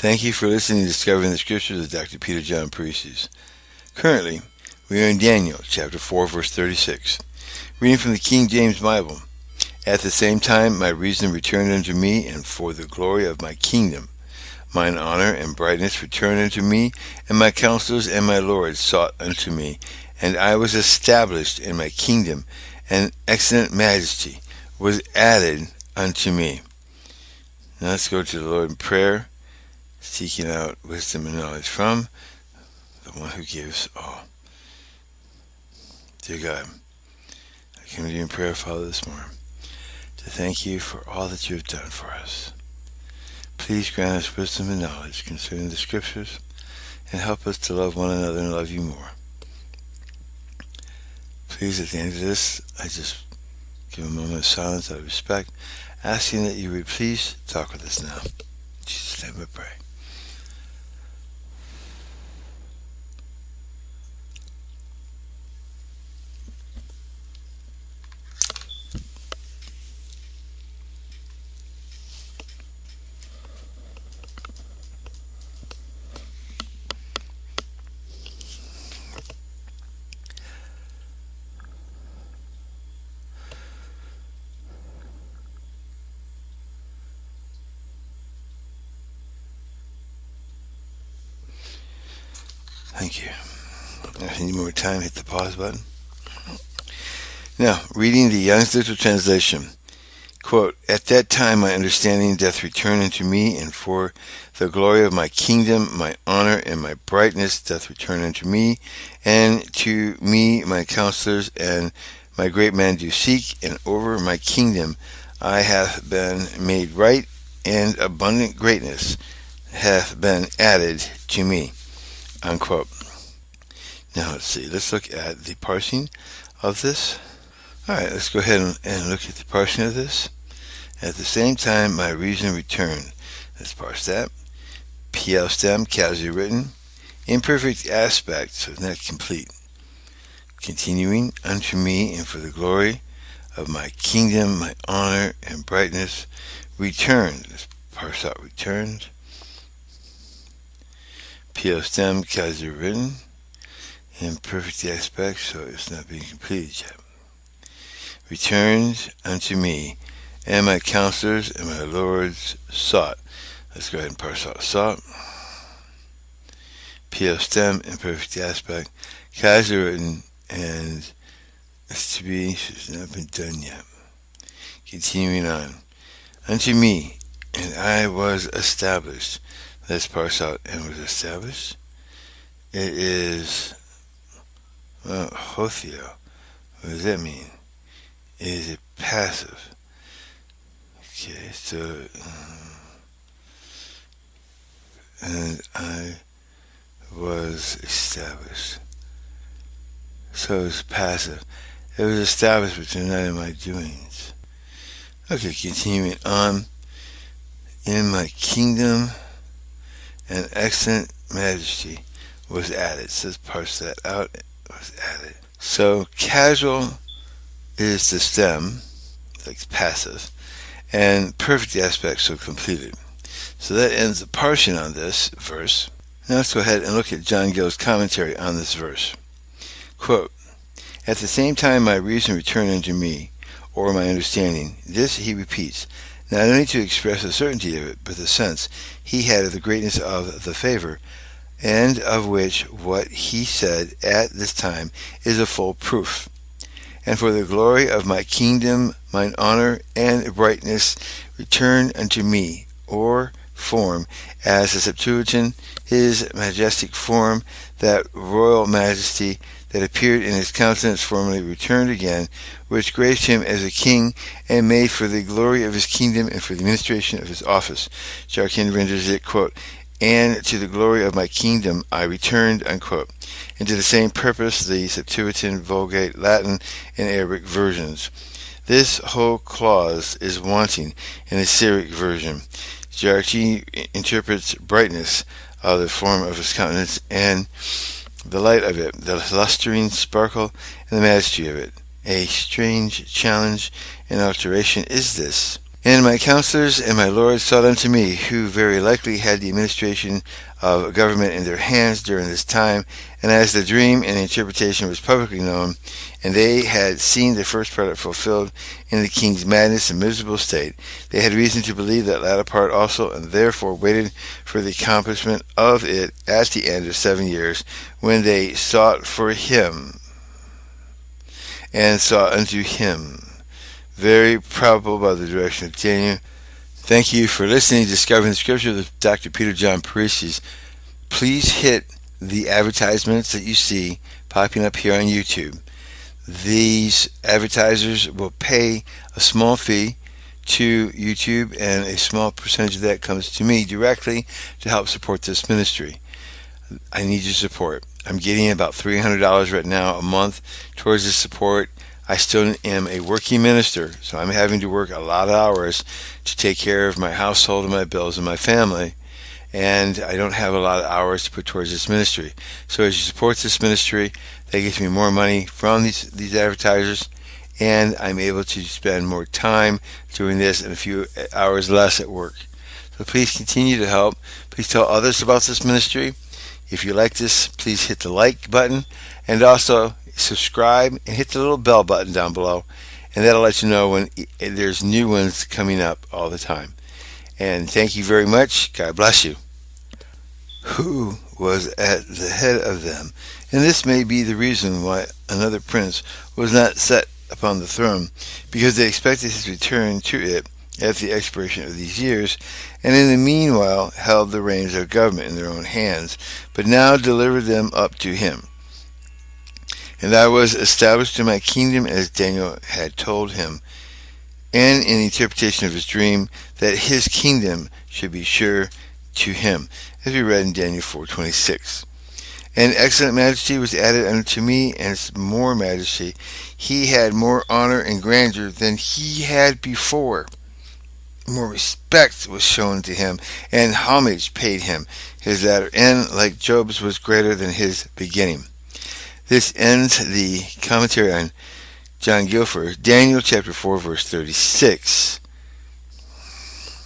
Thank you for listening to Discovering the Scriptures with Dr. Parisis. Currently, we are in Daniel chapter 4, verse 36, reading from the King James Bible. At the same time my reason returned unto me, and for the glory of my kingdom mine honor and brightness returned unto me, and my counselors and my lords sought unto me, and I was established in my kingdom, and excellent majesty was added unto me. Now let's go to the Lord in prayer, seeking out wisdom and knowledge from the one who gives all. Dear God, I come to you in prayer, Father, this morning, to thank you for all that you have done for us. Please grant us wisdom and knowledge concerning the Scriptures, and help us to love one another and love you more. Please, at the end of this, I just give a moment of silence out of respect, asking that you would please talk with us now. In Jesus' name I pray. Thank you. If you need more time, hit the pause button. Now, reading the Young's Literal Translation. Quote, At that time my understanding doth return unto me, and for the glory of my kingdom my honor and my brightness doth return unto me, and to me my counselors and my great men do seek, and over my kingdom I hath been made right, and abundant greatness hath been added to me. Unquote. Now let's see. Let's look at the parsing of this. Alright, let's go ahead and look at the parsing of this. At the same time my reason returned. Let's parse that. PL stem, casually written. Imperfect aspect, so not complete. Continuing unto me, and for the glory of my kingdom, my honor and brightness returned. Let's parse out returned. PL stem, casually written. Imperfect aspect, so it's not being completed yet. Returned unto me, and my counselors and my lords sought. Let's go ahead and parse out sought. PL stem, imperfect aspect, casually written, and it's to be, it's not been done yet. Continuing on. Unto me, and I was established. Let's parse out and was established. It is, well, Hotheo. What does that mean? Is it passive? Okay, so, and I was established. So it's passive. It was established, but they're not in my doings. Okay, continuing on. In my kingdom, an excellent majesty was added. So let's parse that out. It was added. So casual is the stem, like passive, and perfect aspect, so completed. So that ends the parsing on this verse. Now let's go ahead and look at John Gill's commentary on this verse. Quote, At the same time my reason returned unto me, or my understanding. This he repeats, not only to express the certainty of it, but the sense he had of the greatness of the favor, and of which what he said at this time is a full proof. And for the glory of my kingdom, mine honor and brightness return unto me, or form, as the Septuagint, his majestic form, that royal majesty that appeared in his countenance formerly returned again, which graced him as a king, and made for the glory of his kingdom and for the administration of his office. Jarkin renders it, quote, And to the glory of my kingdom I returned, unquote. And to the same purpose the Septuagint, Vulgate, Latin, and Arabic versions. This whole clause is wanting in the Syriac version. Jarkin interprets brightness of the form of his countenance and the light of it, the lustrine sparkle, and the majesty of it. A strange challenge and alteration is this. And my counselors and my lords sought unto me, who very likely had the administration of government in their hands during this time, and as the dream and interpretation was publicly known, and they had seen the first part fulfilled in the king's madness and miserable state, they had reason to believe that latter part also, and therefore waited for the accomplishment of it at the end of 7 years, when they sought for him, and sought unto him. Very probable by the direction of Daniel. Thank you for listening to Discovering the Scripture with Dr. Peter John Parisis. Please hit the advertisements that you see popping up here on YouTube. These advertisers will pay a small fee to YouTube, and a small percentage of that comes to me directly to help support this ministry. I need your support. I'm getting about $300 right now a month towards this support. I still am a working minister, so I'm having to work a lot of hours to take care of my household and my bills and my family, and I don't have a lot of hours to put towards this ministry. So as you support this ministry, that gets me more money from these advertisers, and I'm able to spend more time doing this and a few hours less at work. So please continue to help. Please tell others about this ministry. If you like this, please hit the like button, and also subscribe and hit the little bell button down below, and that'll let you know when there's new ones coming up all the time. And thank you very much. God bless you. Who was at the head of them? And this may be the reason why another prince was not set upon the throne, because they expected his return to it at the expiration of these years, and in the meanwhile held the reins of government in their own hands, but now delivered them up to him. And I was established in my kingdom as Daniel had told him, and in the interpretation of his dream, that his kingdom should be sure to him, as we read in Daniel 4:26. And excellent majesty was added unto me, and more majesty. He had more honor and grandeur than he had before. More respect was shown to him, and homage paid him. His latter end, like Job's, was greater than his beginning. This ends the commentary on John Guilford, Daniel chapter 4, verse 36.